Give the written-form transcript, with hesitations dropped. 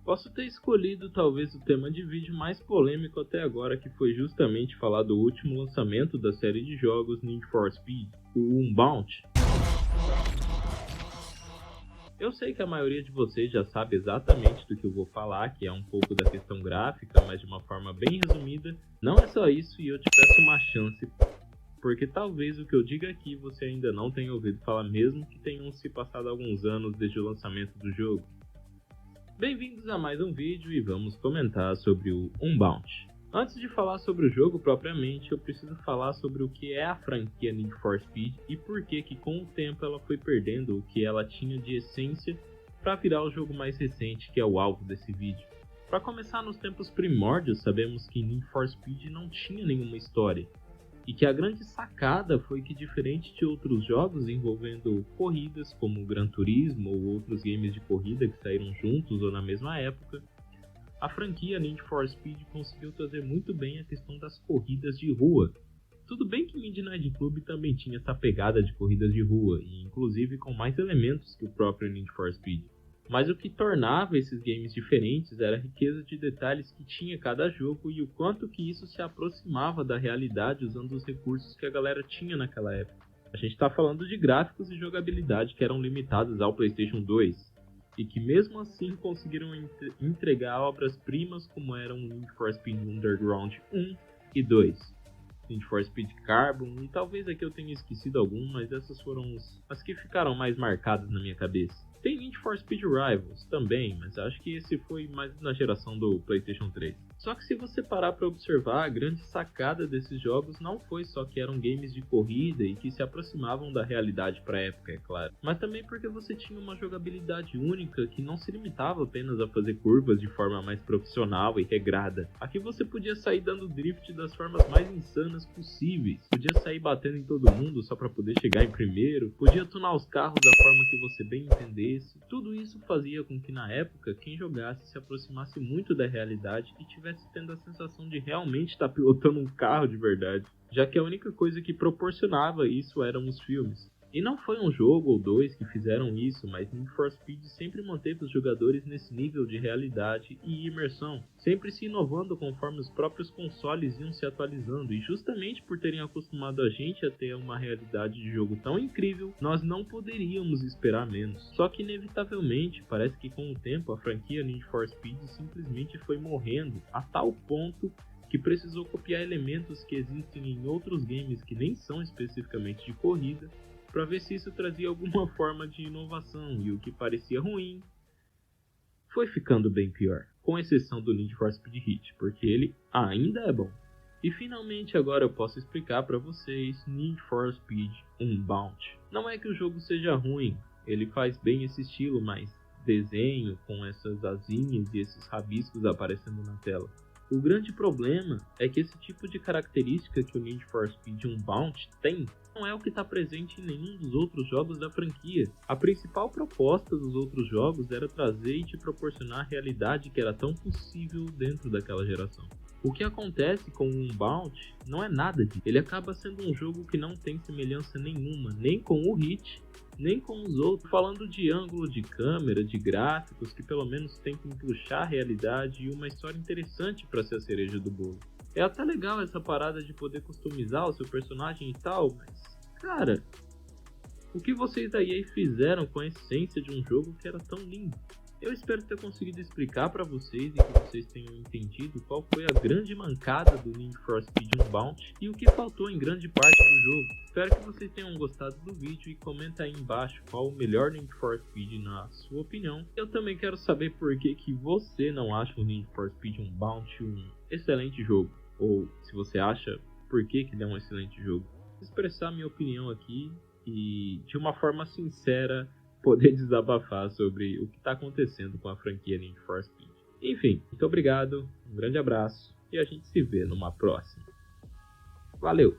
Posso ter escolhido talvez o tema de vídeo mais polêmico até agora, que foi justamente falar do último lançamento da série de jogos Need for Speed, o Unbound. Eu sei que a maioria de vocês já sabe exatamente do que eu vou falar, que é um pouco da questão gráfica, mas de uma forma bem resumida. Não é só isso e eu te peço uma chance, porque talvez o que eu diga aqui você ainda não tenha ouvido falar, mesmo que tenham se passado alguns anos desde o lançamento do jogo. Bem-vindos a mais um vídeo e vamos comentar sobre o Unbound. Antes de falar sobre o jogo propriamente, eu preciso falar sobre o que é a franquia Need for Speed e por que com o tempo ela foi perdendo o que ela tinha de essência para virar o jogo mais recente, que é o alvo desse vídeo. Para começar, nos tempos primórdios, sabemos que Need for Speed não tinha nenhuma história, e que a grande sacada foi que, diferente de outros jogos envolvendo corridas como Gran Turismo ou outros games de corrida que saíram juntos ou na mesma época, a franquia Need for Speed conseguiu trazer muito bem a questão das corridas de rua. Tudo bem que Midnight Club também tinha essa pegada de corridas de rua, e inclusive com mais elementos que o próprio Need for Speed. Mas o que tornava esses games diferentes era a riqueza de detalhes que tinha cada jogo e o quanto que isso se aproximava da realidade usando os recursos que a galera tinha naquela época. A gente está falando de gráficos e jogabilidade que eram limitados ao PlayStation 2 e que mesmo assim conseguiram entregar obras-primas como eram Need for Speed Underground 1 e 2. Need for Speed Carbon, e talvez aqui eu tenha esquecido algum, mas essas foram as que ficaram mais marcadas na minha cabeça. Tem Need for Speed Rivals também, mas acho que esse foi mais na geração do PlayStation 3. Só que se você parar para observar, a grande sacada desses jogos não foi só que eram games de corrida e que se aproximavam da realidade para a época, é claro, mas também porque você tinha uma jogabilidade única que não se limitava apenas a fazer curvas de forma mais profissional e regrada. Aqui você podia sair dando drift das formas mais insanas possíveis, podia sair batendo em todo mundo só para poder chegar em primeiro, podia tunar os carros da forma que você bem entendesse. Tudo isso fazia com que na época quem jogasse se aproximasse muito da realidade e tivesse tendo a sensação de realmente estar pilotando um carro de verdade, já que a única coisa que proporcionava isso eram os filmes. E não foi um jogo ou dois que fizeram isso, mas Need for Speed sempre manteve os jogadores nesse nível de realidade e imersão, sempre se inovando conforme os próprios consoles iam se atualizando, e justamente por terem acostumado a gente a ter uma realidade de jogo tão incrível, nós não poderíamos esperar menos. Só que inevitavelmente, parece que com o tempo a franquia Need for Speed simplesmente foi morrendo, a tal ponto que precisou copiar elementos que existem em outros games que nem são especificamente de corrida, para ver se isso trazia alguma forma de inovação, e o que parecia ruim foi ficando bem pior, com exceção do Need for Speed Heat, porque ele ainda é bom. E finalmente agora eu posso explicar para vocês Need for Speed Unbound. Não é que o jogo seja ruim, ele faz bem esse estilo mais desenho, com essas asinhas e esses rabiscos aparecendo na tela. O grande problema é que esse tipo de característica que o Need for Speed Unbound tem não é o que está presente em nenhum dos outros jogos da franquia. A principal proposta dos outros jogos era trazer e te proporcionar a realidade que era tão possível dentro daquela geração. O que acontece com o Unbound não é nada disso. Ele acaba sendo um jogo que não tem semelhança nenhuma, nem com o Heat, nem com os outros, falando de ângulo de câmera, de gráficos que pelo menos tentam puxar a realidade e uma história interessante para ser a cereja do bolo. É até legal essa parada de poder customizar o seu personagem e tal, mas, cara, o que vocês aí fizeram com a essência de um jogo que era tão lindo? Eu espero ter conseguido explicar para vocês e que vocês tenham entendido qual foi a grande mancada do Need for Speed Unbound e o que faltou em grande parte do jogo. Espero que vocês tenham gostado do vídeo e comenta aí embaixo qual o melhor Need for Speed na sua opinião. Eu também quero saber por que você não acha o Need for Speed Unbound um excelente jogo, ou se você acha por que ele é um excelente jogo. Vou expressar minha opinião aqui e de uma forma sincera poder desabafar sobre o que está acontecendo com a franquia Need for Speed. Enfim, muito obrigado, um grande abraço e a gente se vê numa próxima. Valeu!